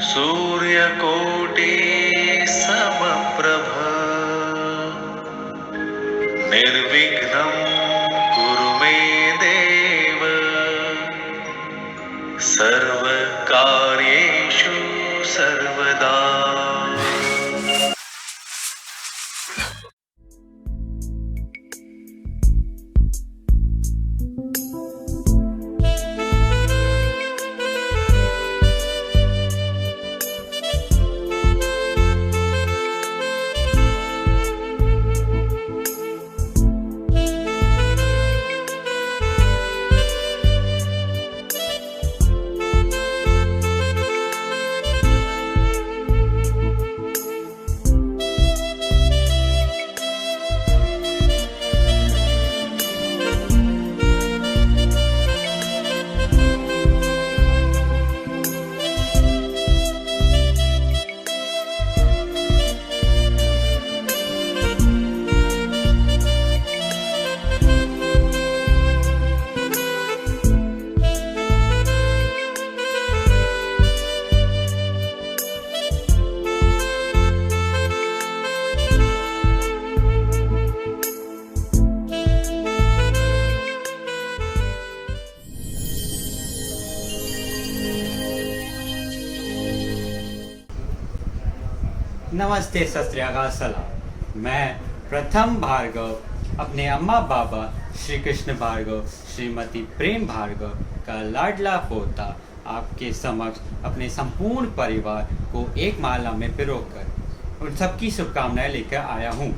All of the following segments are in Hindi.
सूर्यकोटि समप्रभ निर्विघ्नं कुरु मे देव सर्वकार्येषु सर्वदा। नमस्ते, सत श्री अकाल, सलाम। मैं प्रथम भार्गव अपने अम्मा बाबा श्री कृष्ण भार्गव श्रीमती प्रेम भार्गव का लाडला पोता आपके समक्ष अपने संपूर्ण परिवार को एक माला में पिरोकर उन सबकी शुभकामनाएं लेकर आया हूँ।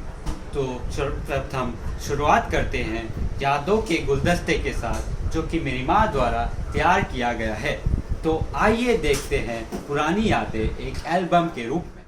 तो प्रथम शुरुआत करते हैं यादों के गुलदस्ते के साथ, जो कि मेरी माँ द्वारा तैयार किया गया है। तो आइए देखते हैं पुरानी यादें एक एल्बम के रूप में।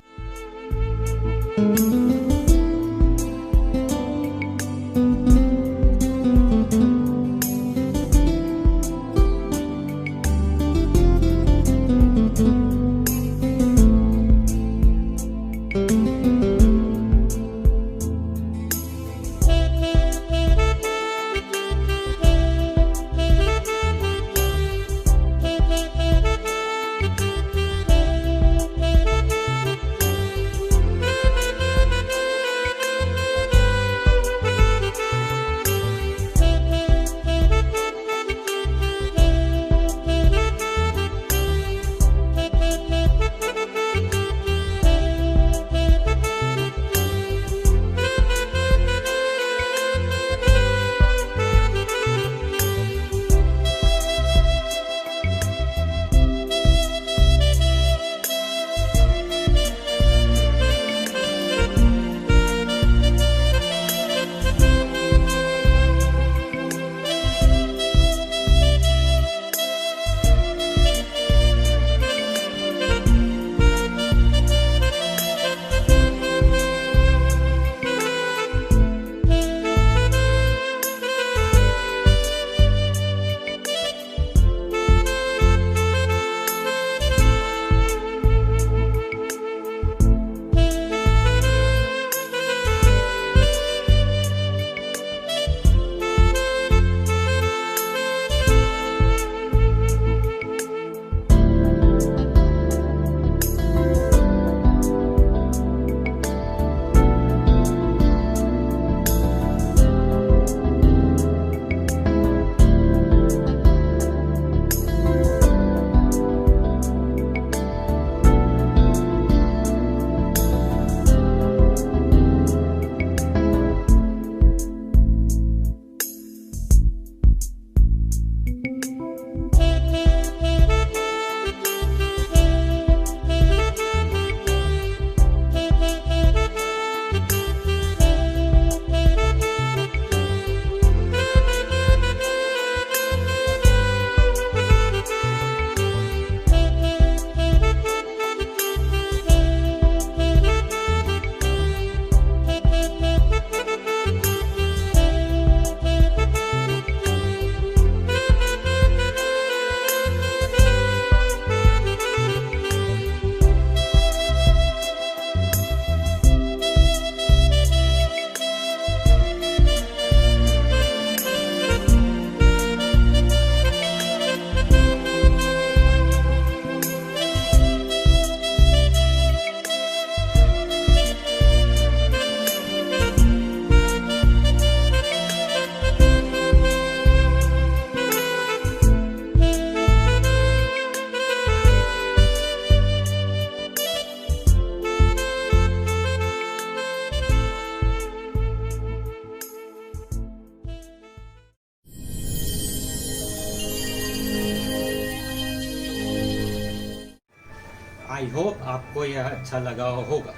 आई होप आपको यह अच्छा लगा होगा।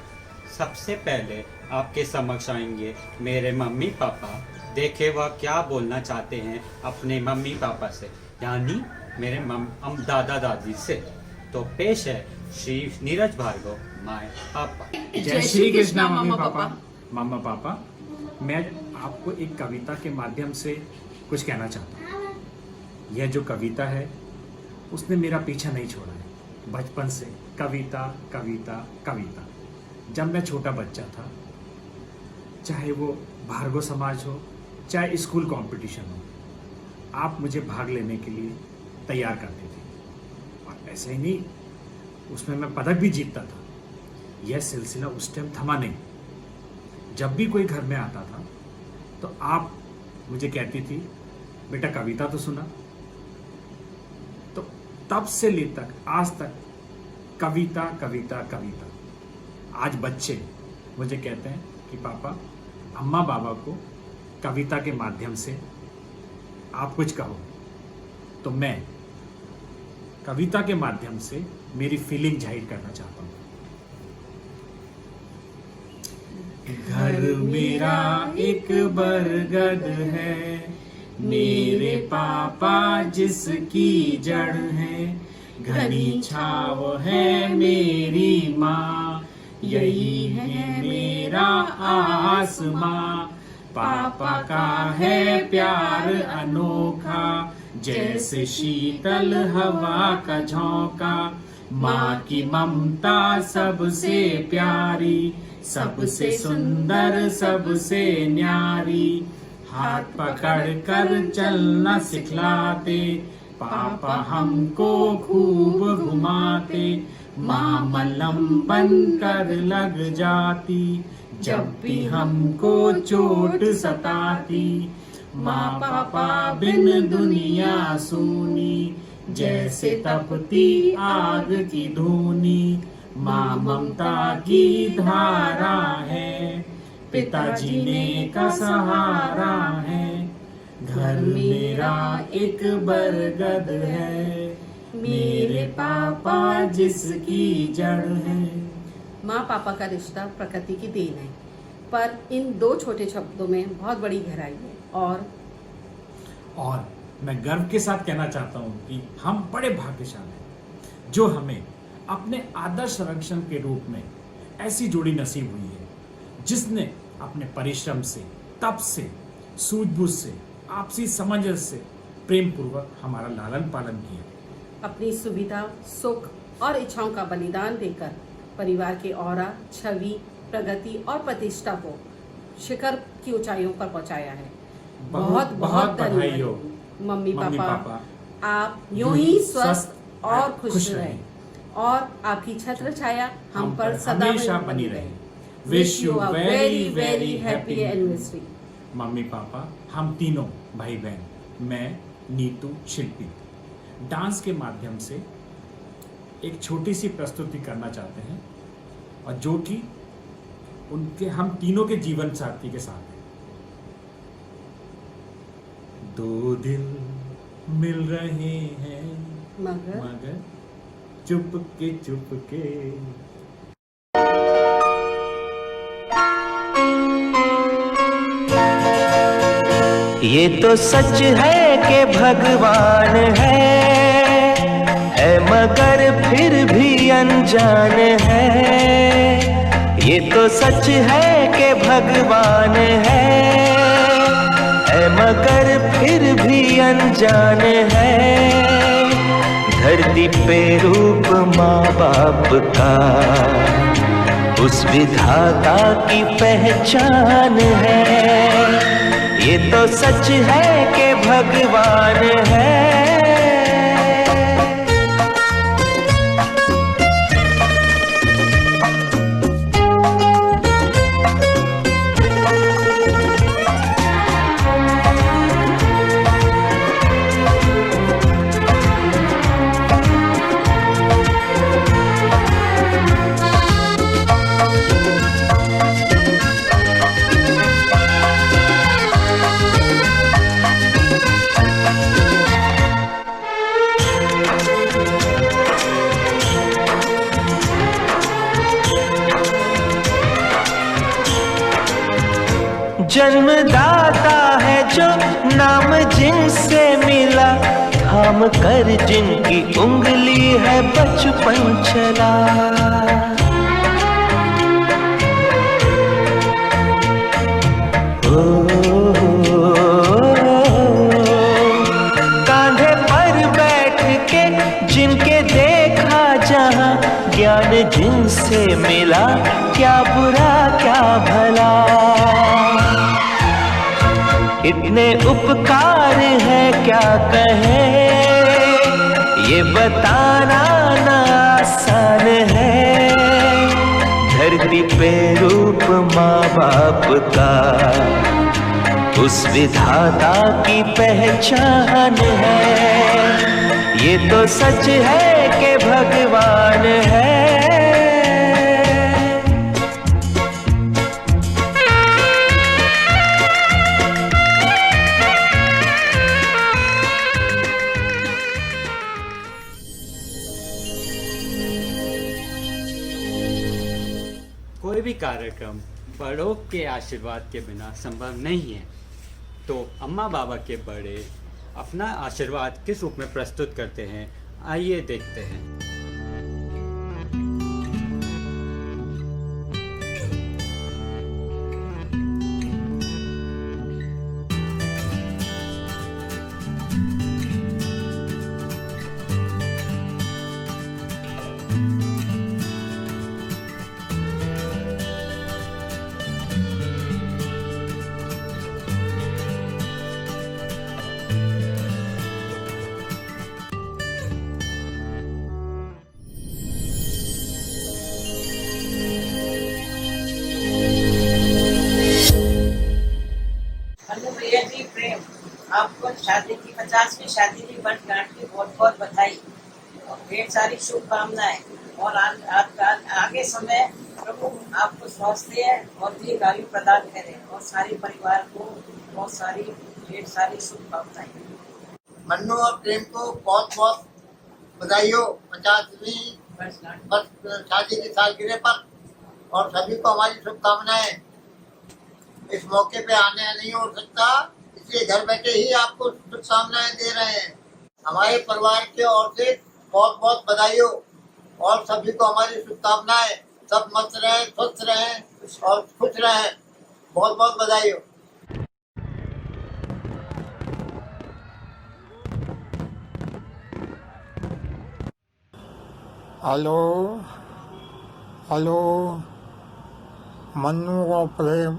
सबसे पहले आपके समक्ष आएंगे मेरे मम्मी पापा। देखे वह क्या बोलना चाहते हैं अपने मम्मी पापा से, यानी मेरे दादा दादी से। तो पेश है श्री नीरज भार्गव, माय पापा। जय श्री कृष्णा मम्मी पापा। मम्मा पापा, मैं आपको एक कविता के माध्यम से कुछ कहना चाहता हूँ। यह जो कविता है उसने मेरा पीछा नहीं छोड़ा है। बचपन से कविता कविता कविता। जब मैं छोटा बच्चा था, चाहे वो भार्गव समाज हो, चाहे स्कूल कंपटीशन हो, आप मुझे भाग लेने के लिए तैयार करते थे। और ऐसे ही नहीं, उसमें मैं पदक भी जीतता था। यह सिलसिला उस टाइम थमा नहीं। जब भी कोई घर में आता था तो आप मुझे कहती थी, बेटा कविता तो सुना। तो तब से लेकर आज तक कविता कविता कविता। आज बच्चे मुझे कहते हैं कि पापा, अम्मा बाबा को कविता के माध्यम से आप कुछ कहो। तो मैं कविता के माध्यम से मेरी फीलिंग जाहिर करना चाहता हूँ। घर मेरा एक बरगद है, मेरे पापा जिसकी जड़ है, घनी छाव है मेरी माँ, यही है मेरा आसमां। पापा का है प्यार अनोखा, जैसे शीतल हवा का झोंका। माँ की ममता सबसे प्यारी, सबसे सुंदर सबसे न्यारी। हाथ पकड़ कर चलना सिखलाते, पापा हमको खूब घुमाते। माँ मलहम बन कर लग जाती, जब भी हमको चोट सताती। माँ पापा बिन दुनिया सूनी, जैसे तपती आग की धूनी। माँ ममता की धारा है, पिताजी ने का सहारा है। घर मेरा एक बरगद है, मेरे पापा जिसकी जड़ है। माँ पापा का रिश्ता प्रकृति की देन है, पर इन दो छोटे शब्दों में बहुत बड़ी गहराई है। और मैं गर्व के साथ कहना चाहता हूँ कि हम बड़े भाग्यशाली हैं, जो हमें अपने आदर्श संरक्षण के रूप में ऐसी जोड़ी नसीब हुई है, जिसने अपने परिश्रम से, तप से, सूझबूझ से, आपसी समझ से प्रेम पूर्वक हमारा लालन पालन किया। अपनी सुविधा, सुख और इच्छाओं का बलिदान देकर परिवार के औरा, छवि, प्रगति और प्रतिष्ठा को शिखर की ऊंचाइयों पर पहुंचाया है। बहुत बहुत बधाई हो मम्मी पापा। आप यूं ही स्वस्थ और खुश रहें और आपकी छत्र छाया हम पर सदा हमेशा बनी रहे। Wish you a very very happy anniversary. Mummy papa, हम तीनों भाई बहन, मैं, नीतू, शिल्पी, डांस के माध्यम से एक छोटी सी प्रस्तुति करना चाहते हैं, और जो कि उनके, हम तीनों के जीवन साथी के साथ है। दो दिल मिल रहे हैं मगर चुपके चुपके। ये तो सच है कि भगवान है मगर फिर भी अनजान है। ये तो सच है कि भगवान है मगर फिर भी अनजान है। धरती पे रूप माँ बाप का उस विधाता की पहचान है। ये तो सच है कि भगवान है। जन्मदाता है जो नाम जिनसे मिला, थाम कर जिनकी उंगली है बचपन चला। कांधे पर बैठ के जिनके देखा जहां, ज्ञान जिनसे मिला, क्या बुरा क्या भला। इतने उपकार है क्या कहें, ये बताना ना आसान है। धरती पे रूप माँ बाप का उस विधाता की पहचान है। ये तो सच है कि भगवान है। कोई भी कार्यक्रम बड़ों के आशीर्वाद के बिना संभव नहीं है। तो अम्मा बाबा के बड़े अपना आशीर्वाद किस रूप में प्रस्तुत करते हैं, आइए देखते हैं। प्रिया जी प्रेम, आपको शादी की 50वीं शादी की वर्षगांठ की बहुत बहुत बधाई और ढेर सारी शुभकामनाएं। और आगे समय प्रभु आपको स्वास्थ्य और दीर्घायु प्रदान करे और सारे परिवार को बहुत सारी ढेर सारी शुभकामनाएं। मन्नू और प्रेम को बहुत बहुत बधाई हो 50वीं शादी की सालगिरह पर, और सभी को हमारी शुभकामनाएं। इस मौके पे आने नहीं हो सकता, इसलिए घर बैठे ही आपको शुभकामनाएं दे रहे हैं। हमारे परिवार की ओर से बहुत बहुत बधाई हो और सभी को हमारी शुभकामनाएं। सब मस्त रहे, स्वस्थ रहे और खुश रहे। बहुत बहुत बधाई हो। हेलो हेलो, मन्नू और प्रेम,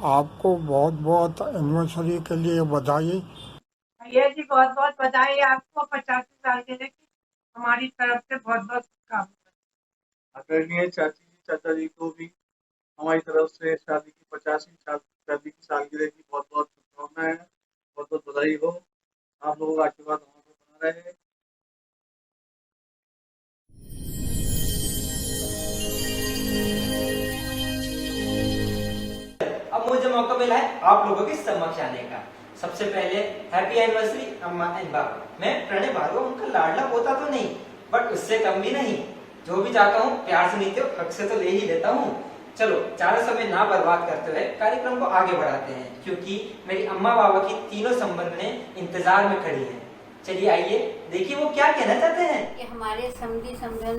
आपको बहुत बहुत एनिवर्सरी के लिए बधाई। भैया जी बहुत बहुत बधाई आपको 50 साल के लिए, हमारी तरफ से बहुत बहुत शुभकामनाएं। आदरणीय चाची जी चाचा जी को भी हमारी तरफ से शादी की 50वीं शादी की सालगिरह की बहुत बहुत शुभकामनाएं, बहुत बहुत बधाई हो। आप लोगों का आशीर्वाद हमारे बना रहे। अब मुझे मौका मिला है आप लोगों के समक्ष आने का। सबसे पहले हैप्पी एनिवर्सरी अम्मा एंड बाबा। मैं प्रणय भार्गव उनका लाडला पोता तो नहीं, बट उससे कम भी नहीं। जो भी चाहता हूँ प्यार से नहीं तो हक से तो ले ही लेता हूँ। चलो ज्यादा समय ना बर्बाद करते हुए कार्यक्रम को आगे बढ़ाते हैं, क्योंकि मेरी अम्मा बाबा की तीनों संबंधने इंतजार में खड़ी हैं। चलिए आइए देखिए वो क्या कहना चाहते हैं। कि हमारे समधी समधन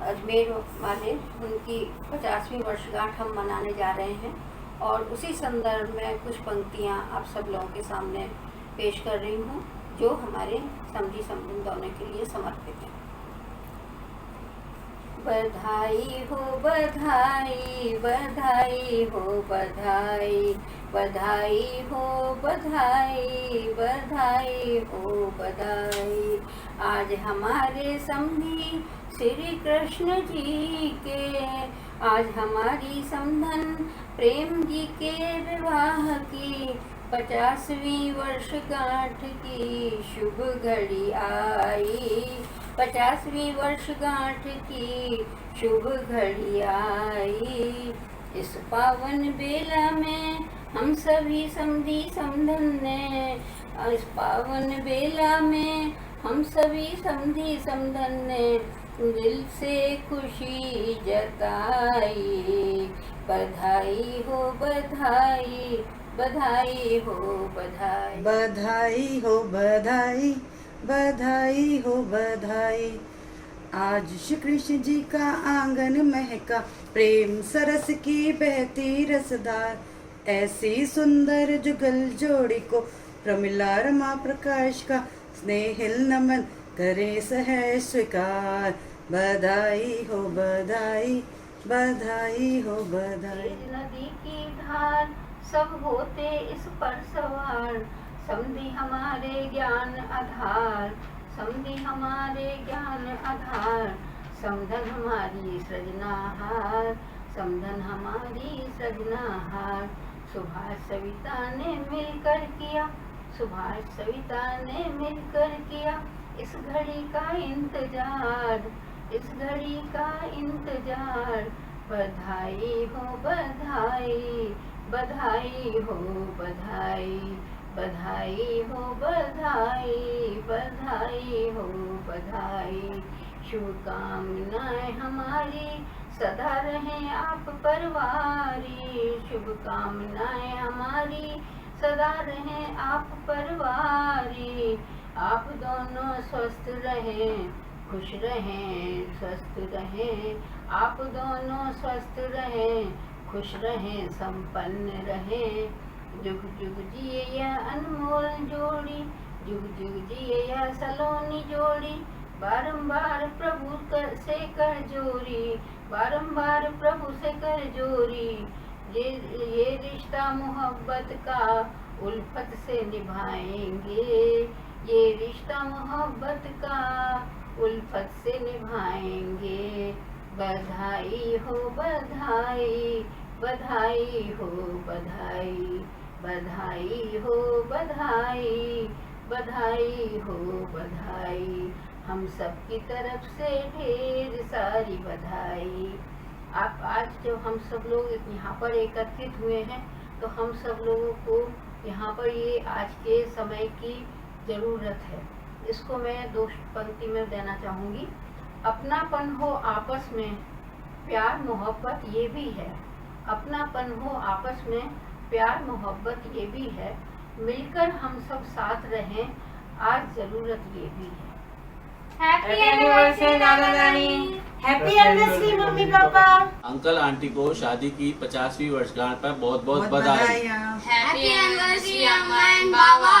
अजमेर वाले उनकी 50वीं वर्षगांठ हम मनाने जा रहे हैं, और उसी संदर्भ में कुछ पंक्तियां आप सब लोगों के सामने पेश कर रही हूँ, जो हमारे समधी समधन दोनों के लिए समर्पित है। बधाई हो बधाई, बधाई हो बधाई, बधाई हो बधाई, बधाई हो बधाई। आज हमारे समधी श्री कृष्ण जी के, आज हमारी समधन प्रेम जी के विवाह की 50वीं वर्षगांठ की शुभ घड़ी आई। 50वीं वर्षगांठ की शुभ घड़ी आई। इस पावन बेला में हम सभी समधी समधन ने, इस पावन बेला में हम सभी समधी समधन ने दिल से खुशी जताई। बधाई हो बधाई, बधाई हो बधाई। बधाई हो बधाई, बधाई हो बधाई। आज श्री कृष्ण जी का आंगन महका, प्रेम सरस की बहती रसधार। ऐसी सुंदर जुगल जोड़ी को प्रमिला रमा प्रकाश का स्नेहिल नमन करे सहर्ष स्वीकार। बधाई हो बधाई, बधाई हो बधाई। तेज नदी की धार सब होते इस पर सवार, समझी हमारे ज्ञान आधार, समझी हमारे ज्ञान आधार। समधन हमारी सृजनाहार, समधन हमारी सृजनाहार। सुभाष सविता ने मिलकर किया, सुभाष सविता ने मिलकर किया इस घड़ी का इंतजार, इस घड़ी का इंतजार। बधाई हो बधाई, बधाई हो बधाई, बधाई हो बधाई, बधाई हो बधाई। शुभकामनाएं हमारी सदा रहें आप परवारी, शुभकामनाएं हमारी सदा रहें आप परवारी। आप दोनों स्वस्थ रहें, खुश रहें, स्वस्थ रहें। आप दोनों स्वस्थ रहें, खुश रहें, संपन्न रहें। जुग जुग जिए यह अनमोल जोड़ी, जुग जुग जिए यह सलोनी जोड़ी। बारंबार प्रभु से कर जोरी, बारंबार प्रभु से कर जोरी। ये रिश्ता मोहब्बत का उल्फत से निभाएंगे, ये रिश्ता मोहब्बत का उल्फत से निभाएंगे। बधाई हो बधाई, बधाई हो बधाई, बधाई हो बधाई, बधाई हो बधाई। हम सब की तरफ से ढेर सारी बधाई। आप आज जब हम सब लोग यहाँ पर एकत्रित हुए हैं तो हम सब लोगों को यहाँ पर ये आज के समय की ज़रूरत है। इसको मैं दो पंक्ति में देना चाहूँगी। अपनापन हो आपस में, प्यार मोहब्बत ये भी है। अपनापन हो आपस में, प्यार मोहब्बत ये भी है। मिलकर हम सब साथ रहें, आज ज़रूरत ये भी है। हैप्पी एनिवर्सरी नाना नानी, happy anniversary mummy papa. Uncle aunty को शादी की 50वीं वर्षगांठ पर बहुत बहुत बधाई। हैप्पी एनिवर्सरी अम्मा एंड बाबा।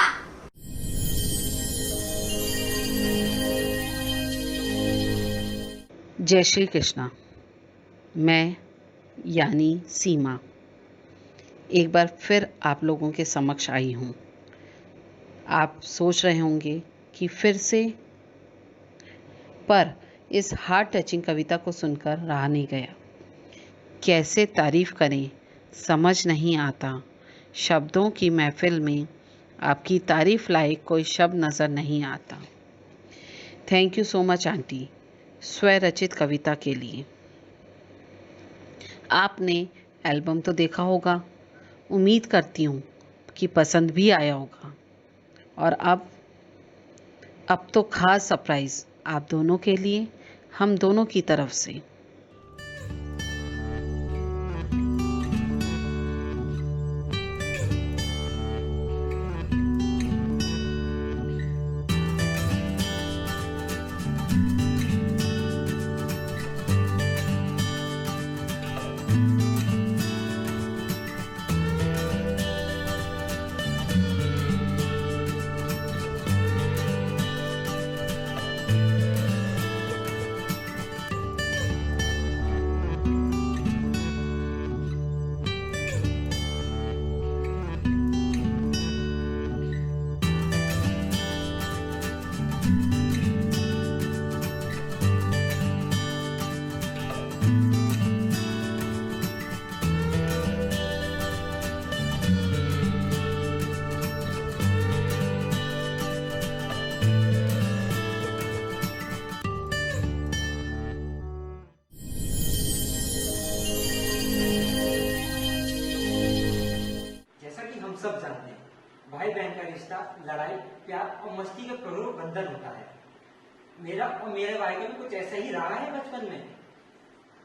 जय श्री कृष्णा। मैं यानी सीमा एक बार फिर आप लोगों के समक्ष आई हूँ। आप सोच रहे होंगे कि फिर से, पर इस हार्ट टचिंग कविता को सुनकर रहा नहीं गया। कैसे तारीफ करें समझ नहीं आता। शब्दों की महफिल में आपकी तारीफ लायक कोई शब्द नज़र नहीं आता। Thank you so much aunty स्वरचित कविता के लिए। आपने एल्बम तो देखा होगा, उम्मीद करती हूँ कि पसंद भी आया होगा। और अब तो खास सरप्राइज़ आप दोनों के लिए, हम दोनों की तरफ से। सब जानते हैं, भाई बहन का रिश्ता लड़ाई प्यार और मस्ती का करोड़ बंधन होता है। मेरा और मेरे भाई का भी कुछ ऐसा ही रहा है बचपन में।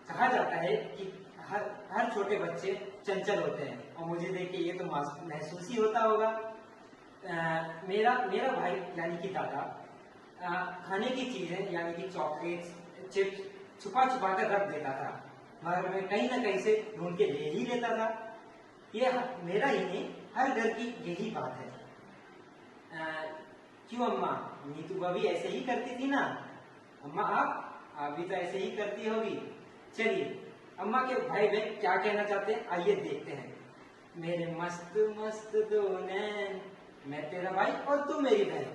कहा जाता है कि हर छोटे बच्चे चंचल होते हैं और मुझे देख के ये तो महसूस ही होता होगा। मेरा भाई यानी कि दादा खाने की चीजें यानी कि चॉकलेट्स, चिप्स छुपा कर रख देता था, मगर मैं कहीं ना कहीं से ढूंढ के ले ही लेता था। ये मेरा ही नहीं, हर घर की यही बात है। क्यों अम्मा, नीतू भाभी ऐसे ही करती थी ना? अम्मा आप भी तो ऐसे ही करती होगी। चलिए अम्मा के भाई बहन क्या कहना चाहते हैं आइए देखते हैं। मेरे मस्त मस्त दो नैन, मैं तेरा भाई और तू मेरी बहन।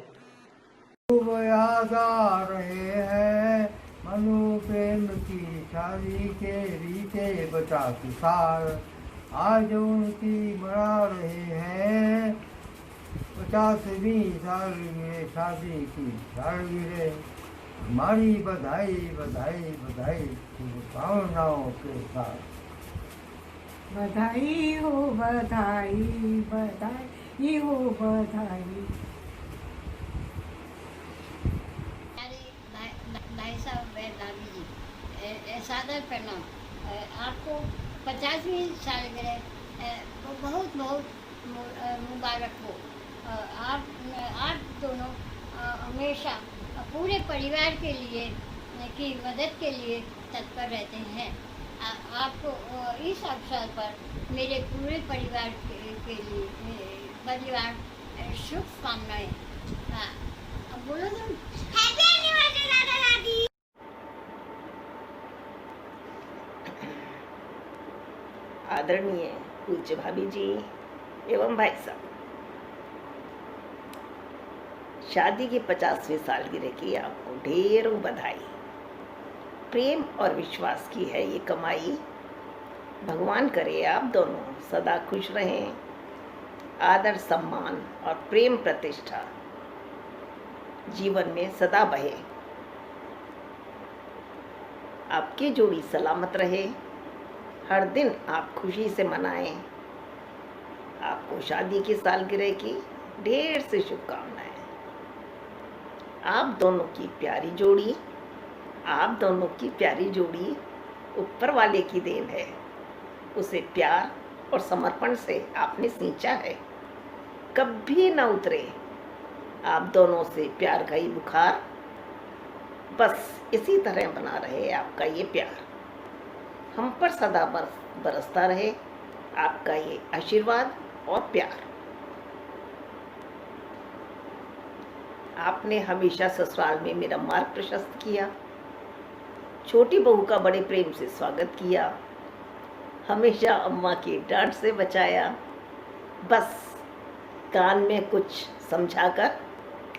खूब याद आ रहे हैं मनु प्रेम की शादी के बीते 50 साल, आज उनकी मना रहे हैं 50वीं सालगिरह शादी की सालगिरह। हमारी बधाई बधाई बधाई शुभकामनाओं के साथ। बधाई हो बधाई बधाई हो बधाई। भाई साहब दादी जी सादर प्रणाम। आपको 50वीं सालगिरह बहुत मुबारक हो। आप दोनों हमेशा पूरे परिवार के लिए की मदद के लिए तत्पर रहते हैं। आपको इस अवसर पर मेरे पूरे परिवार के लिए शुभकामनाएं। अब बोलो तुम हैप्पी एनिवर्सरी दादा दादी। आदरणीय पूज्य भाभी जी एवं भाई साहब, शादी की 50वीं सालगिरह की आपको ढेरों बधाई। प्रेम और विश्वास की है ये कमाई। भगवान करे आप दोनों सदा खुश रहें। आदर सम्मान और प्रेम प्रतिष्ठा जीवन में सदा बहे। आपकी जोड़ी सलामत रहे। हर दिन आप खुशी से मनाएं। आपको शादी की सालगिरह की ढेर से शुभकामनाएं। आप दोनों की प्यारी जोड़ी ऊपर वाले की देन है। उसे प्यार और समर्पण से आपने सींचा है, कभी न उतरे आप दोनों से प्यार का ही बुखार। बस इसी तरह बना रहे आपका ये प्यार, हम पर सदा बरसता रहे आपका ये आशीर्वाद और प्यार। आपने हमेशा ससुराल में मेरा मार्ग प्रशस्त किया, छोटी बहू का बड़े प्रेम से स्वागत किया, हमेशा अम्मा की डांट से बचाया। बस कान में कुछ समझाकर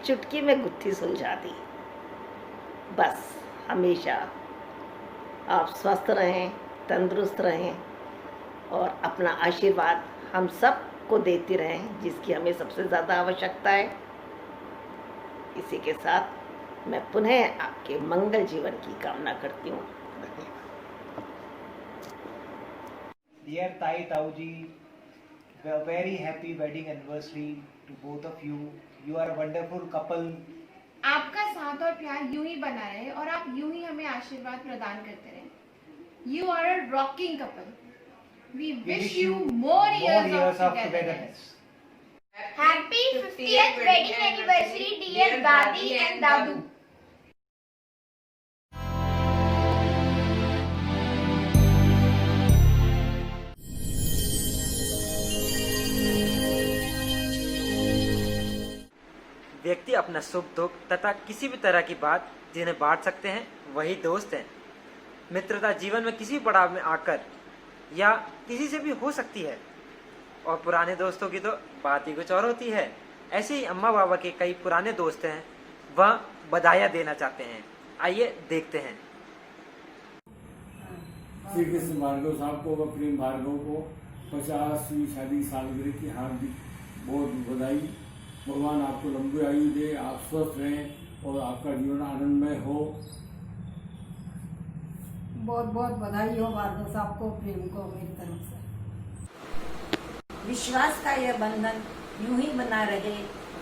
चुटकी में गुत्थी सुलझा दी। बस हमेशा आप स्वस्थ रहें, तंदुरुस्त रहें और अपना आशीर्वाद हम सब को देती रहें जिसकी हमें सबसे ज़्यादा आवश्यकता है। इसी के साथ मैं पुनः आपके मंगल जीवन की कामना करती हूँ। Dear Tai Tauji, a very happy wedding anniversary to both of you. You are a wonderful couple. आपका साथ और प्यार यूं ही बना रहे और आप यूं ही हमें आशीर्वाद प्रदान करते रहे। You are a rocking couple. We wish you more years of togetherness. Happy 50th wedding anniversary, dear Dadi and Dadu. व्यक्ति अपना सुख दुख तथा किसी भी तरह की बात जिन्हें बांट सकते हैं वही दोस्त हैं। मित्रता जीवन में किसी पड़ाव में आकर या किसी से भी हो सकती है और पुराने दोस्तों की तो बात ही कुछ और होती है। ऐसे ही अम्मा बाबा के कई पुराने दोस्त हैं, वह बधाइयाँ देना चाहते हैं। आइए देखते हैं। श्री कृष्ण भार्गव साहब को व प्रेम भार्गव को 50वीं शादी सालगिरह की हार्दिक बहुत बधाई। भगवान आपको लंबी आयु दे, आप स्वस्थ रहें और आपका जीवन आनंदमय हो। बहुत बहुत बधाई हो भार्गव साहब को, प्रेम को मेरी तरफ से। विश्वास का यह बंधन यूं ही बना रहे।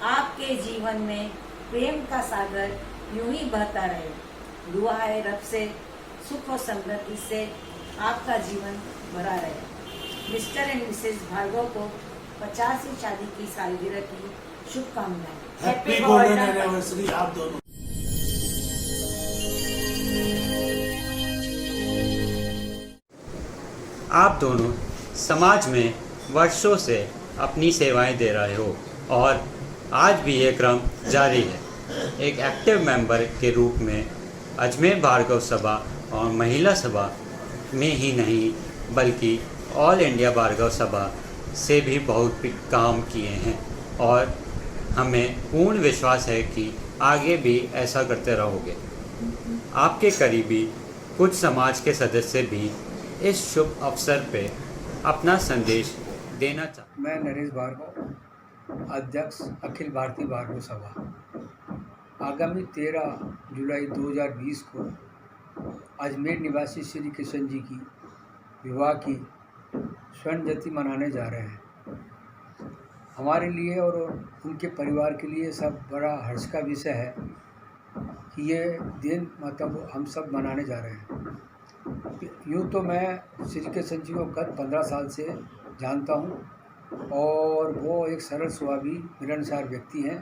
आपके जीवन में प्रेम का सागर यूं ही बहता रहे। दुआ है रब से सुख और समृद्धि से आपका जीवन भरा रहे। मिस्टर एंड मिसेस भार्गव को 50वीं शादी की सालगिरह की शुभकामनाएं। हैप्पी गोल्डन एनिवर्सरी आप दोनों। आप दोनों समाज में वर्षों से अपनी सेवाएं दे रहे हो और आज भी ये क्रम जारी है। एक एक्टिव मेंबर के रूप में अजमेर भार्गव सभा और महिला सभा में ही नहीं बल्कि ऑल इंडिया भार्गव सभा से भी बहुत काम किए हैं और हमें पूर्ण विश्वास है कि आगे भी ऐसा करते रहोगे। आपके करीबी कुछ समाज के सदस्य भी इस शुभ अवसर पे अपना संदेश देना चाहता। मैं नरेश भार्गव, अध्यक्ष अखिल भारतीय भार्गव सभा। आगामी 13 जुलाई 2020 को अजमेर निवासी श्री किशन जी की विवाह की स्वर्ण जयंती मनाने जा रहे हैं। हमारे लिए और उनके परिवार के लिए सब बड़ा हर्ष का विषय है कि ये दिन मतलब हम सब मनाने जा रहे हैं। यूँ तो मैं श्री किशन जी को गत 15 साल से जानता हूँ और वो एक सरल स्वभावी मिलनसार व्यक्ति हैं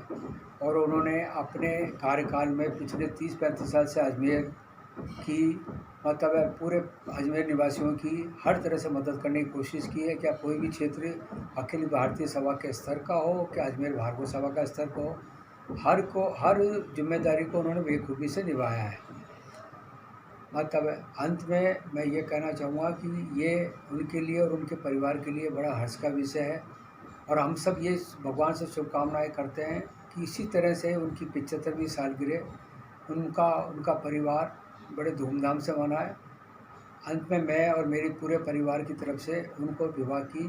और उन्होंने अपने कार्यकाल में पिछले 30-35 साल से अजमेर की मतलब पूरे अजमेर निवासियों की हर तरह से मदद करने की कोशिश की है। क्या कोई भी क्षेत्र अखिल भारतीय सभा के स्तर का हो, क्या अजमेर भार्गव सभा का स्तर का हो, हर जिम्मेदारी को उन्होंने बेखूबी से निभाया है। मतलब अंत में मैं ये कहना चाहूँगा कि ये उनके लिए और उनके परिवार के लिए बड़ा हर्ष का विषय है और हम सब ये भगवान से शुभकामनाएं करते हैं कि इसी तरह से उनकी 75वीं सालगिरह उनका परिवार बड़े धूमधाम से मनाए। अंत में मैं और मेरे पूरे परिवार की तरफ से उनको विवाह की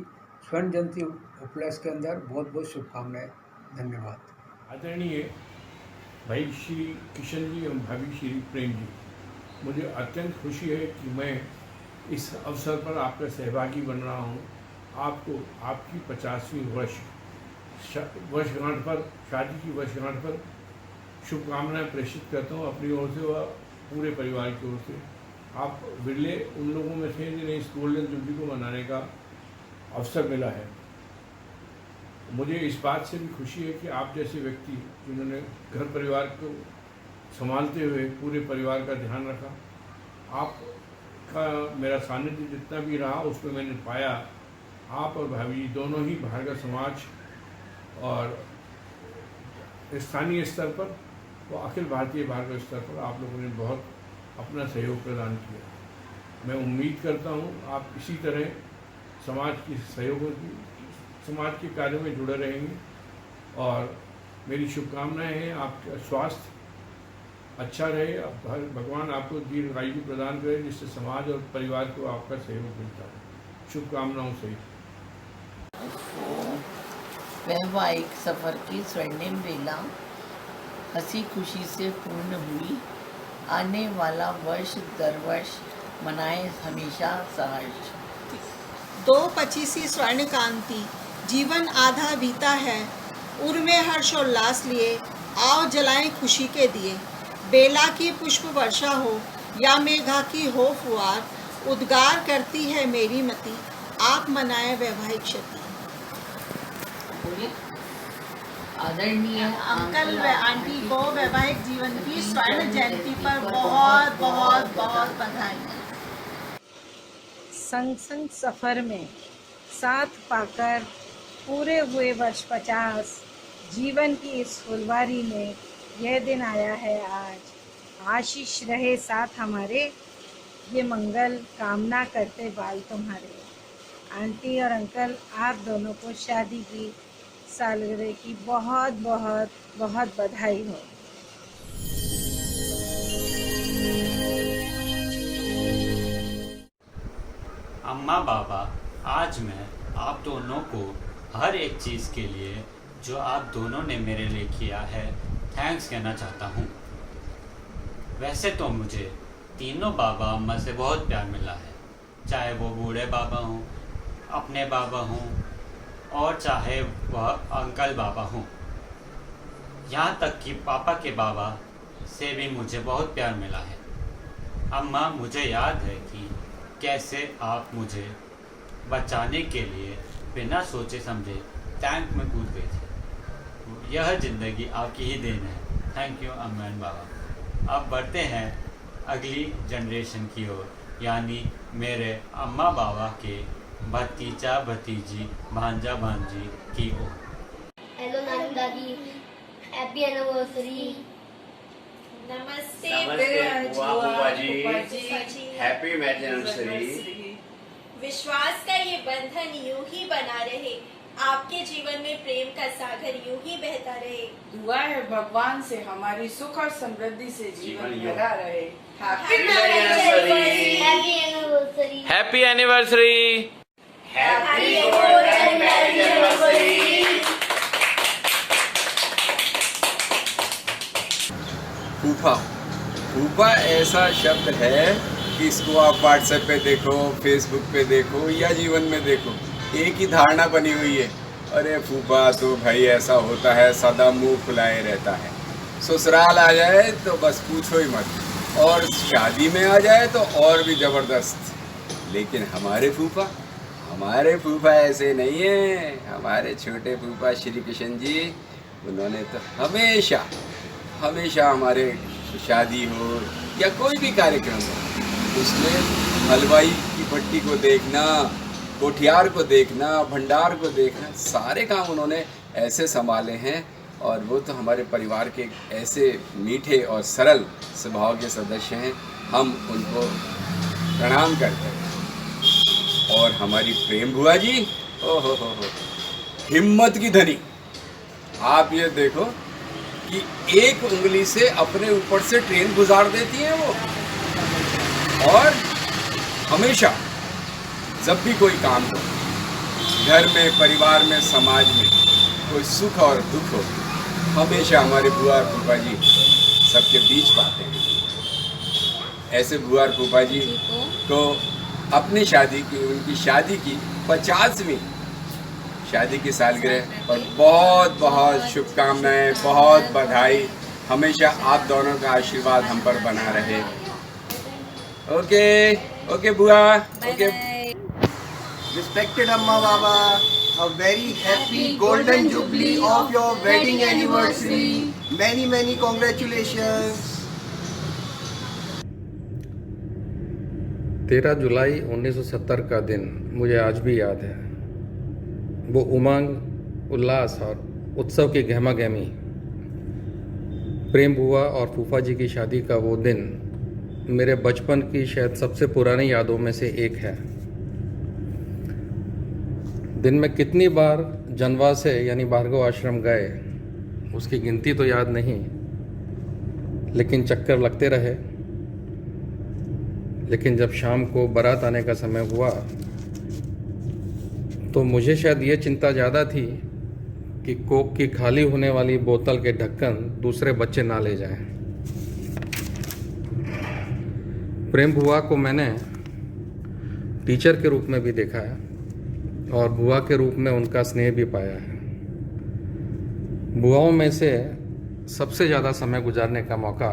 स्वर्ण जयंती उपलक्ष्य के अंदर बहुत बहुत शुभकामनाएं। धन्यवाद। आदरणीय भाई श्री किशन जी एवं भाभी श्री प्रेम जी, मुझे अत्यंत खुशी है कि मैं इस अवसर पर आपका सहभागी बन रहा हूँ। आपको आपकी 50वीं वर्षगांठ पर शादी की वर्षगांठ पर शुभकामनाएं प्रेषित करता हूँ अपनी ओर से व पूरे परिवार की ओर से। आप बिरले उन लोगों में थे जिन्हें इस गोल्डन जुबली को मनाने का अवसर मिला है। मुझे इस बात से भी खुशी है कि आप जैसे व्यक्ति जिन्होंने घर परिवार को संभालते हुए पूरे परिवार का ध्यान रखा, आपका मेरा सानिध्य जितना भी रहा उसमें मैंने पाया आप और भाभी दोनों ही भार्गव समाज और स्थानीय स्तर पर व अखिल भारतीय भार्गव स्तर पर आप लोगों ने बहुत अपना सहयोग प्रदान किया। मैं उम्मीद करता हूँ आप इसी तरह समाज की सहयोग समाज के कार्यों में जुड़े रहेंगे और मेरी शुभकामनाएं हैं आपका स्वास्थ्य अच्छा रहे, भगवान आपको दीर्घायु प्रदान करे जिससे समाज और परिवार को आपका सहयोग मिलता है। शुभकामनाओं से। वैवाहिक सफर की स्वर्णिम बेला हंसी खुशी से पूर्ण हुई। आने वाला वर्ष दर वर्ष मनाए हमेशा सहर्ष। 225 स्वर्ण कांति जीवन आधा बीता है। उर्मे हर्ष और उल्लास लिए आओ जलाएं खुशी के दिए। बेला की पुष्प वर्षा हो या मेघा की हो फुहार, उद्गार करती है मेरी मति आप मनाए वैवाहिक क्षति। आदरणीय अंकल व आंटी को वैवाहिक जीवन की स्वर्ण जयंती पर बहुत बहुत बहुत बधाई। संग संग सफर में साथ पाकर पूरे हुए वर्ष 50। जीवन की इस फुलवारी में यह दिन आया है आज। आशीष रहे साथ हमारे, ये मंगल कामना करते बाल तुम्हारे। आंटी और अंकल आप दोनों को शादी की सालगिरह की बहुत बहुत बहुत बधाई हो। अम्मा बाबा, आज मैं आप दोनों को हर एक चीज़ के लिए जो आप दोनों ने मेरे लिए किया है थैंक्स कहना चाहता हूँ। वैसे तो मुझे तीनों बाबा अम्मा से बहुत प्यार मिला है, चाहे वो बूढ़े बाबा हों, अपने बाबा हों और चाहे वह अंकल बाबा हों। यहाँ तक कि पापा के बाबा से भी मुझे बहुत प्यार मिला है। अम्मा, मुझे याद है कि कैसे आप मुझे बचाने के लिए बिना सोचे समझे टैंक में कूद गए थे। यह ज़िंदगी आपकी ही देन है। थैंक यू अम्मा एंड बाबा। अब बढ़ते हैं अगली जनरेशन की ओर, यानी मेरे अम्मा बाबा के भतीजा भतीजी भांजा भांजी की ओर। हेलो नानी दादी, हैप्पी एनिवर्सरी। नमस्ते बुआ जी, हैप्पी मैरिज एनिवर्सरी। विश्वास का ये बंधन यूं ही बना रहे, आपके जीवन में प्रेम का सागर यूं ही बहता रहे। दुआ है भगवान से हमारी सुख और समृद्धि से जीवन भरा रहे। Happy anniversary. Happy anniversary. Happy golden marriage anniversary. फूफा, फूफा ऐसा शब्द है कि इसको आप व्हाट्सएप पे देखो, फेसबुक पे देखो या जीवन में देखो, एक ही धारणा बनी हुई है। अरे फूफा तो भाई ऐसा होता है, सदा मुंह फुलाए रहता है। ससुराल आ जाए तो बस पूछो ही मत, और शादी में आ जाए तो और भी ज़बरदस्त। लेकिन हमारे फूफा ऐसे नहीं हैं। हमारे छोटे फूफा श्री कृष्ण जी, उन्होंने तो हमेशा हमारे शादी हो या कोई भी कार्यक्रम हो, उसमें हलवाई की भट्टी को देखना, कोठियार को देखना, भंडार को देखना, सारे काम उन्होंने ऐसे संभाले हैं। और वो तो हमारे परिवार के ऐसे मीठे और सरल स्वभाव के सदस्य हैं, हम उनको प्रणाम करते हैं। और हमारी प्रेम बुआ जी, ओहो हो, हिम्मत की धनी। आप ये देखो कि एक उंगली से अपने ऊपर से ट्रेन गुजार देती हैं वो, और हमेशा जब भी कोई काम हो, घर में, परिवार में, समाज में कोई सुख और दुख हो, हमेशा हमारे बुआ और फूफा जी सबके बीच पाते हैं। ऐसे बुआ और फूफा जी को अपनी उनकी शादी की 50वीं शादी की सालगिरह और बहुत बहुत शुभकामनाएं, बहुत बधाई। हमेशा आप दोनों का आशीर्वाद हम पर बना रहे। ओके बुआ, okay. Respected Amma Baba, a very happy golden jubilee of your wedding anniversary. Many congratulations. 13 जुलाई 1970 का दिन मुझे आज भी याद है। वो उमंग, उल्लास और उत्सव की गहमा गहमी, प्रेम बुआ और फूफा जी की शादी का वो दिन मेरे बचपन की शायद सबसे पुरानी यादों में से एक है। दिन में कितनी बार जनवा से यानी भार्गव आश्रम गए उसकी गिनती तो याद नहीं, लेकिन चक्कर लगते रहे। लेकिन जब शाम को बारात आने का समय हुआ तो मुझे शायद ये चिंता ज़्यादा थी कि कोक की खाली होने वाली बोतल के ढक्कन दूसरे बच्चे ना ले जाएं। प्रेम बुआ को मैंने टीचर के रूप में भी देखा है और बुआ के रूप में उनका स्नेह भी पाया है। बुआओं में से सबसे ज़्यादा समय गुजारने का मौका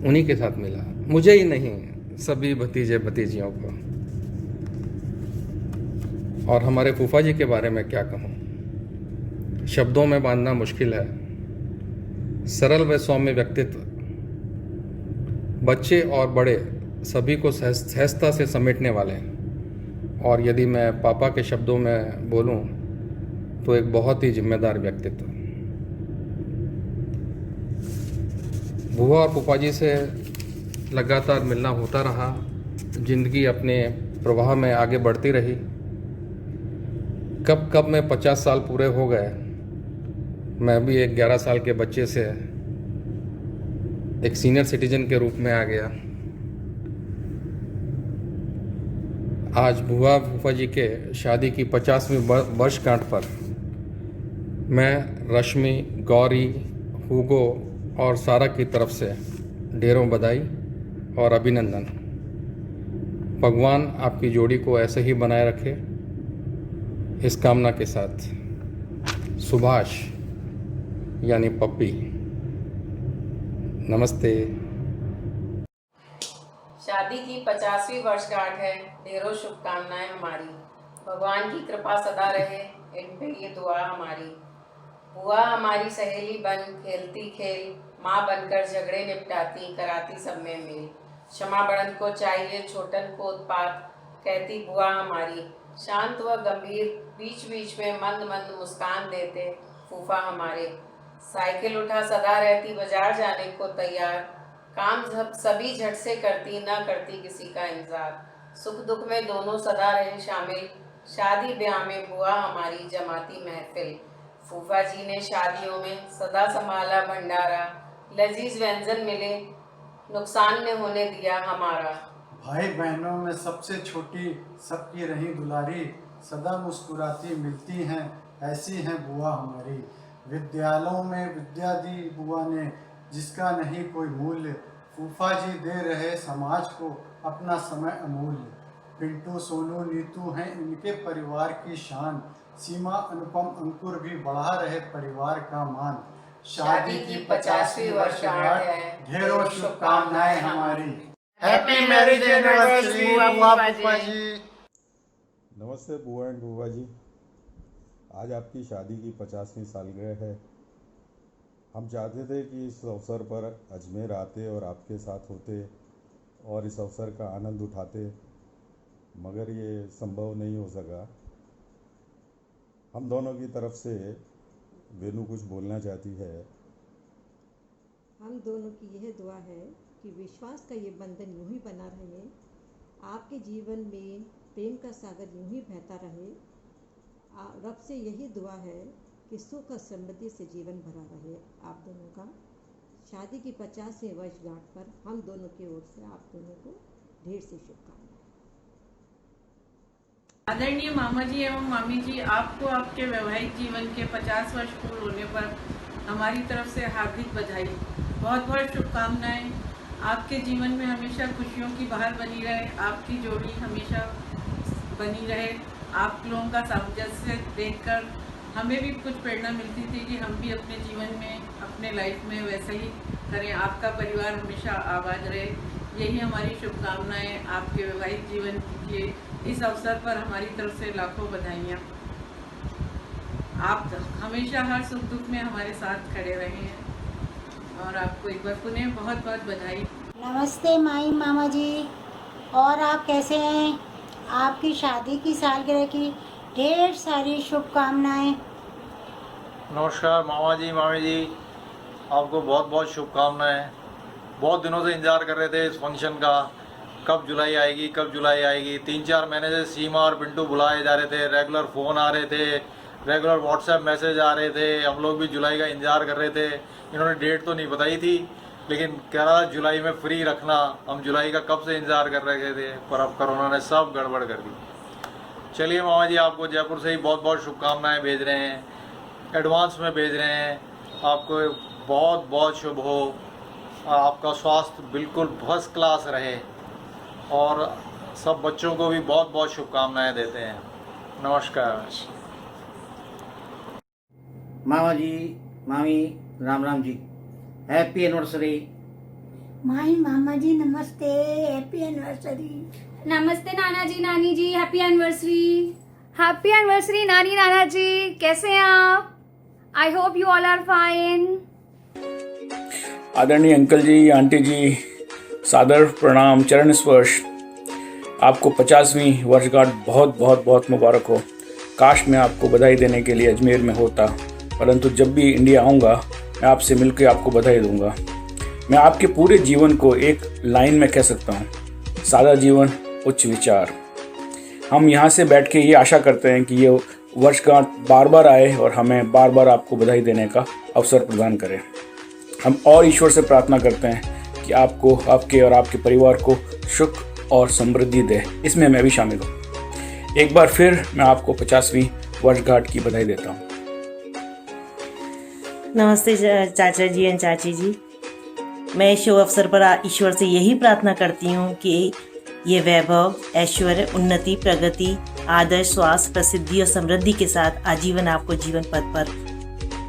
उन्हीं के साथ मिला, मुझे ही नहीं, सभी भतीजे भतीजियों को। और हमारे फूफा जी के बारे में क्या कहूँ, शब्दों में बांधना मुश्किल है। सरल व सौम्य व्यक्तित्व, बच्चे और बड़े सभी को सहजता से समेटने वाले। और यदि मैं पापा के शब्दों में बोलूं तो एक बहुत ही जिम्मेदार व्यक्तित्व। बुआ और फूफा जी से लगातार मिलना होता रहा, जिंदगी अपने प्रवाह में आगे बढ़ती रही। कब में 50 साल पूरे हो गए, मैं भी एक 11 साल के बच्चे से एक सीनियर सिटीजन के रूप में आ गया। आज बुआ फूफा जी के शादी की 50वीं वर्षगांठ पर मैं रश्मि, गौरी, हुगो और सारा की तरफ से ढेरों बधाई और अभिनंदन। भगवान आपकी जोड़ी को ऐसे ही बनाए रखे, इस कामना के साथ सुभाष यानी पप्पी। नमस्ते। शादी की 50वीं वर्षगांठ है, ढेरों शुभकामनाएं हमारी। भगवान की कृपा सदा रहे, इन पे ये दुआ हमारी। बुआ हमारी सहेली बन खेलती खेल, माँ बनकर झगड़े निपटाती, कराती सब में मेल। क्षमा बड़न को चाहिए, छोटन को उत्पात, कहती बुआ हमारी। शांत व गंभीर, बीच बीच में मंद मंद मुस्कान देते फूफा हमारे। साइकिल उठा सदा रहती, बाजार जाने को तैयार, काम सभी झट से करती, ना करती किसी का इंतजार। सुख दुख में दोनों सदा रहे शामिल, शादी ब्याह में बुआ हमारी जमाती महफिल। फूफा जी ने शादियों में सदा संभाला भंडारा, लजीज व्यंजन मिले, नुकसान न होने दिया हमारा। भाई बहनों में सबसे छोटी, सबकी रही दुलारी, सदा मुस्कुराती मिलती हैं, ऐसी हैं बुआ हमारी। विद्यालयों में विद्या दी बुआ ने, जिसका नहीं कोई मूल्य, फूफा जी दे रहे समाज को अपना समय अमूल्य। पिंटू सोनू नीतू हैं इनके परिवार की शान, सीमा अनुपम अंकुर भी बढ़ा रहे परिवार का मान। शादी की 50वीं वर्षगांठ है, ढेरों शुभकामनाएं हमारी। हैप्पी मैरिज एनिवर्सरी फूफा जी। नमस्ते बुआ एंड फूफा जी, आज आपकी शादी की 50वीं सालगिरह है। हम चाहते थे कि इस अवसर पर अजमेर आते और आपके साथ होते और इस अवसर का आनंद उठाते, मगर ये संभव नहीं हो सका। हम दोनों की तरफ से वेनू कुछ बोलना चाहती है। हम दोनों की यह दुआ है कि विश्वास का ये बंधन यूं ही बना रहे, आपके जीवन में प्रेम का सागर यूं ही बहता रहे। रब से यही दुआ है कि सुख और समृद्धि से जीवन भरा रहे आप दोनों का। शादी की 50वीं वर्षगांठ पर हम दोनों की ओर से आप दोनों को ढेर सी शुभकामनाएं। आदरणीय मामा जी एवं मामी जी, आपको आपके वैवाहिक जीवन के 50 वर्ष पूर्ण होने पर हमारी तरफ से हार्दिक बधाई, बहुत बहुत शुभकामनाएं। आपके जीवन में हमेशा खुशियों की बहार बनी रहे, आपकी जोड़ी हमेशा बनी रहे। आप लोगों का सामंजस्य देखकर हमें भी कुछ प्रेरणा मिलती थी कि हम भी अपने जीवन में, अपने लाइफ में वैसा ही करें। आपका परिवार हमेशा आबाद रहे, यही हमारी शुभकामनाएं आपके वैवाहिक जीवन के इस अवसर पर हमारी तरफ से लाखों बधाइयाँ। आप हमेशा हर सुख दुख में हमारे साथ खड़े रहे हैं और आपको एक बार पुनः बहुत बहुत बधाई। नमस्ते माई मामा जी, और आप कैसे हैं? आपकी शादी की सालगिरह की ढेर सारी शुभकामनाएं। नमस्कार मामा जी मामी जी, आपको बहुत बहुत शुभकामनाएं। बहुत दिनों से इंतज़ार कर रहे थे इस फंक्शन का, कब जुलाई आएगी कब जुलाई आएगी। 3-4 महीने से सीमा और पिंटू बुलाए जा रहे थे, रेगुलर फ़ोन आ रहे थे, रेगुलर व्हाट्सएप मैसेज आ रहे थे। हम लोग भी जुलाई का इंतज़ार कर रहे थे। इन्होंने डेट तो नहीं बताई थी, लेकिन कह रहा जुलाई में फ्री रखना। हम जुलाई का कब से इंतज़ार कर रहे थे, पर अब कोरोना ने सब गड़बड़ कर दी। चलिए मामा जी, आपको जयपुर से ही बहुत बहुत शुभकामनाएं भेज रहे हैं, एडवांस में भेज रहे हैं। आपको बहुत बहुत शुभ हो, आपका स्वास्थ्य बिल्कुल फर्स्ट क्लास रहे, और सब बच्चों को भी बहुत बहुत शुभकामनाएं देते हैं। नमस्कार मामा जी मामी, राम राम जी, हैप्पी एनिवर्सरी। माई मामा जी नमस्ते, हैप्पी एनिवर्सरी। नमस्ते नाना जी नानी जी, हैप्पी एनिवर्सरी। हैप्पी एनिवर्सरी नानी नाना जी, कैसे हैं आप? I hope you all are fine. आदरणीय अंकल जी, आंटी जी, सादर प्रणाम, चरण स्पर्श। आपको 50वीं वर्षगांठ बहुत बहुत बहुत मुबारक हो। काश मैं आपको बधाई देने के लिए अजमेर में होता, परंतु जब भी इंडिया आऊँगा मैं आपसे मिलकर आपको बधाई दूंगा। मैं आपके पूरे जीवन को एक लाइन में कह सकता हूँ, सादा जीवन उच्च विचार। हम यहाँ से बैठ के ये आशा करते हैं कि ये वर्षगांठ बार बार आए और हमें बार बार आपको बधाई देने का अवसर प्रदान करें। हम और ईश्वर से प्रार्थना करते हैं कि आपको, आपके और आपके परिवार को सुख और समृद्धि दे। इसमें मैं भी शामिल हूँ। एक बार फिर मैं आपको 50वीं वर्षगांठ की बधाई देता हूँ। नमस्ते चाचा जी एंड चाची जी, मैं शुभ अवसर पर ईश्वर से यही प्रार्थना करती हूँ कि ये वैभव, ऐश्वर्य, उन्नति, प्रगति, आदर, स्वास्थ्य, प्रसिद्धि और समृद्धि के साथ आजीवन आपको जीवन पथ पर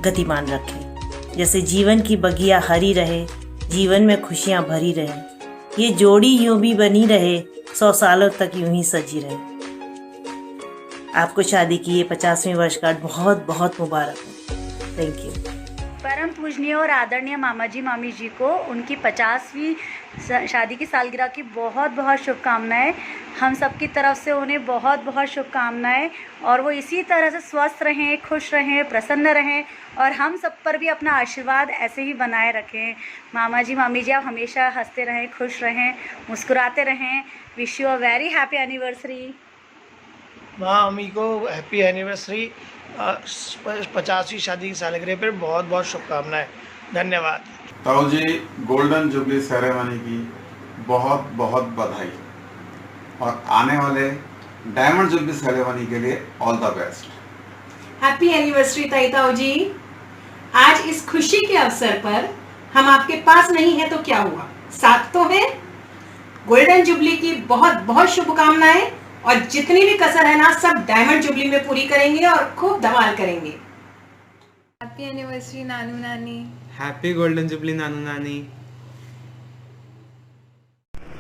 गतिमान रखे। जैसे जीवन की बगिया हरी रहे, जीवन में खुशियाँ भरी रहे, ये जोड़ी यूं भी बनी रहे, 100 सालों तक यूं ही सजी रहे। आपको शादी की ये 50वीं वर्षगांठ बहुत बहुत मुबारक हो। Thank you. परम पूजनीय और आदरणीय मामा जी मामी जी को उनकी 50वीं शादी की सालगिरह की बहुत बहुत शुभकामनाएं। हम सब की तरफ से उन्हें बहुत बहुत शुभकामनाएं और वो इसी तरह से स्वस्थ रहें, खुश रहें, प्रसन्न रहें और हम सब पर भी अपना आशीर्वाद ऐसे ही बनाए रखें। मामा जी मामी जी आप हमेशा हंसते रहें, खुश रहें, मुस्कुराते रहें। Wish you a very happy anniversary. मामी को हैप्पी एनिवर्सरी, 50वीं शादी की सालगिरह पर बहुत बहुत शुभकामनाएं। धन्यवाद। ताऊ जी गोल्डन जुबली सेरेमनी की बहुत बहुत बधाई और आने वाले डायमंड जुबली सेरेमनी के लिए all the best. Happy anniversary ताऊ जी। आज इस खुशी के अवसर पर हम आपके पास नहीं है तो क्या हुआ, साथ तो है। गोल्डन जुबली की बहुत बहुत शुभकामनाएं और जितनी भी कसर है ना सब डायमंड जुबली में पूरी करेंगे और खूब धमाल करेंगे। हैप्पी एनिवर्सरी नानू नानी। हैप्पी गोल्डन जुबली नानू नानी।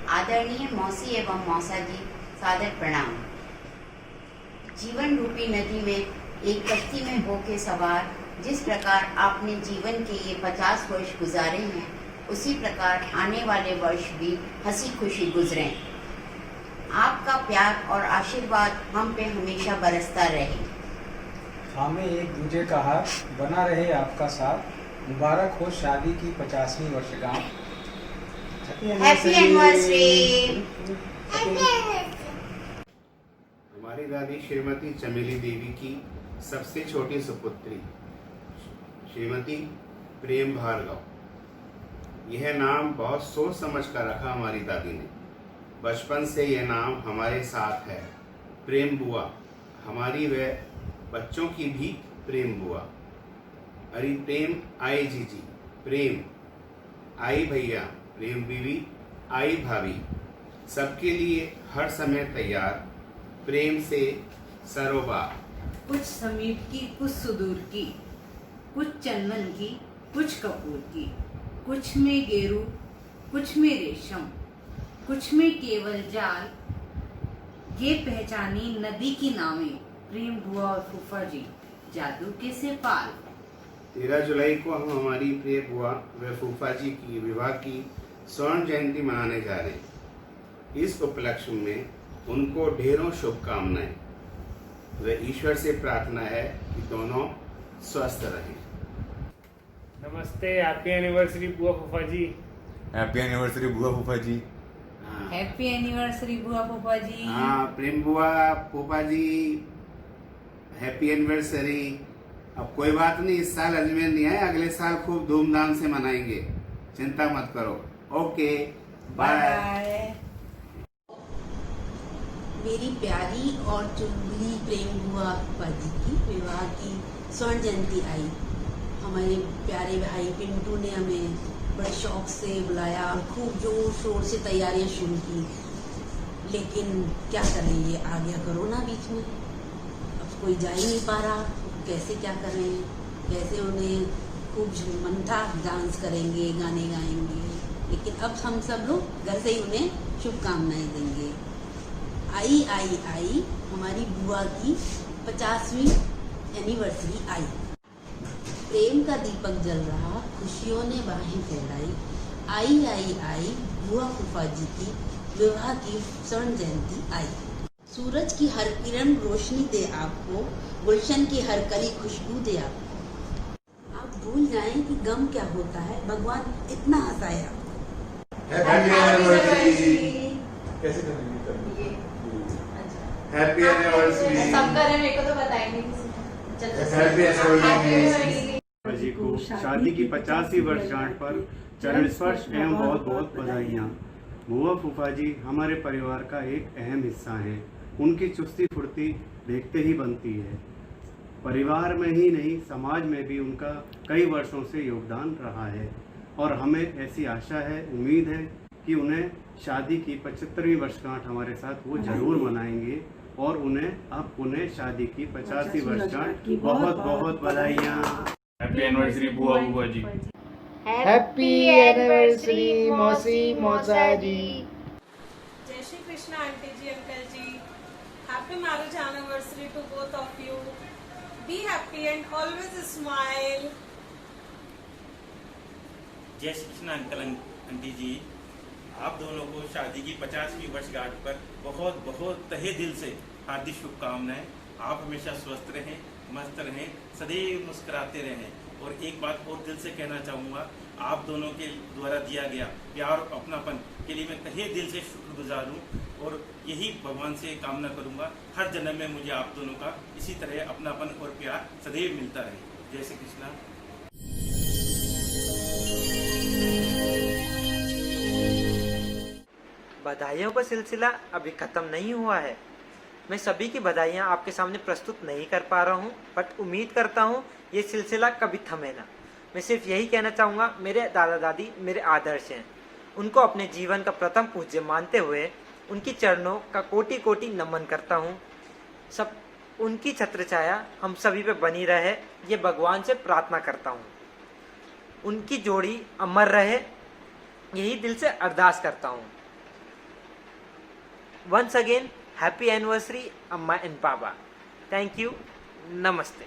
आदरणीय मौसी एवं मौसा जी सादर प्रणाम। जीवन रूपी नदी में एक कश्ती में होके सवार जिस प्रकार आपने जीवन के ये 50 वर्ष गुजारे हैं, उसी प्रकार आने वाले वर्ष भी हंसी खुशी गुजरें। आपका प्यार और आशीर्वाद हम पे हमेशा बरसता रहे। हमें एक दूजे का हाथ बना रहे आपका साथ। मुबारक हो शादी की 50वीं वर्षगांठ। Happy anniversary. हमारी दादी श्रीमती चमेली देवी की सबसे छोटी सुपुत्री श्रीमती प्रेम भार्गव। यह नाम बहुत सोच समझ कर रखा हमारी दादी ने। बचपन से यह नाम हमारे साथ है। प्रेम बुआ हमारी व बच्चों की भी प्रेम बुआ। अरे प्रेम आई जीजी, प्रेम आई भैया, प्रेम बीवी, आई भाभी, सबके लिए हर समय तैयार। प्रेम से सरोबार। कुछ समीप की, कुछ सुदूर की, कुछ चंदन की, कुछ कपूर की, कुछ में गेरू, कुछ में रेशम, कुछ में केवल जाल, ये पहचानी नदी की नावें। प्रेम बुआ और फूफा जी जादू के से पाल। 13 जुलाई को हम हमारी प्रिय बुआ व फूफा जी की विवाह की स्वर्ण जयंती मनाने जा रहे हैं। इस उपलक्ष्य में उनको ढेरों शुभकामनाएं व ईश्वर से प्रार्थना है कि दोनों स्वस्थ रहें। नमस्ते, हैप्पी एनिवर्सरी बुआ फूफा जी। हैप्पी एनिवर्सरी बुआ फूफा जी। हैप्पी एनिवर्सरी बुआ फूफा जी। हाँ, प्रेम बुआ फूफा जी हैप्पी एनिवर्सरी। अब कोई बात नहीं, इस साल अजमेर नहीं आए, अगले साल खूब धूमधाम से मनाएंगे, चिंता मत करो। Okay bye. मेरी प्यारी और चुलबुली प्रेम बुआ फूफा जी की विवाह की स्वर्ण जयंती आई। हमारे प्यारे भाई पिंटू ने हमें बड़े शौक से बुलाया, खूब जोर शोर से तैयारियां शुरू की, लेकिन क्या करें, ये आ गया कोरोना बीच में। अब कोई जा ही नहीं पा रहा, कैसे क्या करें, कैसे उन्हें खूब मन था डांस करेंगे, गाने गाएंगे, लेकिन अब हम सब लोग घर से ही उन्हें शुभकामनाएं देंगे। आई आई आई हमारी बुआ की 50वीं एनिवर्सरी आई। प्रेम का दीपक जल रहा, खुशियों ने बाहें फैलाई। आई आई आई बुआ फूफा जी की विवाह की स्वर्ण जयंती आई। सूरज की हर किरण रोशनी दे आपको, गुलशन की हर कली खुशबू दे आपको। आप भूल जाएं कि गम क्या होता है, भगवान इतना हंसाया। कैसे करेंगे? Happy anniversary. सब करें, मेरे को तो बताएंगे। हैप्पी एनिवर्सरी जी को शादी की 50वीं वर्षगांठ पर चरण स्पर्श एवं बहुत बहुत बधाइयाँ। बुआ फूफा जी हमारे परिवार का एक अहम हिस्सा हैं। उनकी चुस्ती फुर्ती देखते ही बनती है। परिवार में ही नहीं, समाज में भी उनका कई वर्षों से योगदान रहा है और हमें ऐसी आशा है, उम्मीद है कि उन्हें शादी की 75वीं वर्षगांठ हमारे साथ वो जरूर मनाएंगे और उन्हें शादी की 50वीं वर्षगांठ की बहुत बहुत बधाइयाँ। हैप्पी एनिवर्सरी बुआ बुआ जी। हैप्पी एनिवर्सरी मौसी मौसा जी। जय श्री कृष्ण आंटी जी, अंकल जी। Happy marriage anniversary to both of you. Be happy and always smile. जय श्री कृष्ण अंकल आंटी जी, आप दोनों को शादी की 50वीं वर्षगांठ पर बहुत बहुत तहे दिल से हार्दिक शुभकामनाएं। आप हमेशा स्वस्थ रहें, मस्त रहें, सदैव मुस्कुराते रहें। और एक बात और दिल से कहना चाहूँगा, आप दोनों के द्वारा दिया गया प्यार और अपनापन के लिए मैं तहे दिल से शुक्रगुजार हूँ और यही भगवान से कामना करूँगा हर जन्म में मुझे आप दोनों का इसी तरह अपनापन और प्यार सदैव मिलता रहे। जय श्री कृष्णा। बधाइयों का सिलसिला अभी ख़त्म नहीं हुआ है। मैं सभी की बधाइयाँ आपके सामने प्रस्तुत नहीं कर पा रहा हूँ, बट उम्मीद करता हूँ ये सिलसिला कभी थमे ना। मैं सिर्फ यही कहना चाहूँगा, मेरे दादा दादी मेरे आदर्श हैं। उनको अपने जीवन का प्रथम पूज्य मानते हुए उनकी चरणों का कोटि कोटि नमन करता हूँ। सब उनकी छत्र छाया हम सभी पे बनी रहे, ये भगवान से प्रार्थना करता हूँ। उनकी जोड़ी अमर रहे, यही दिल से अरदास करता हूँ। Once again, happy anniversary, Amma and Baba. Thank you. Namaste.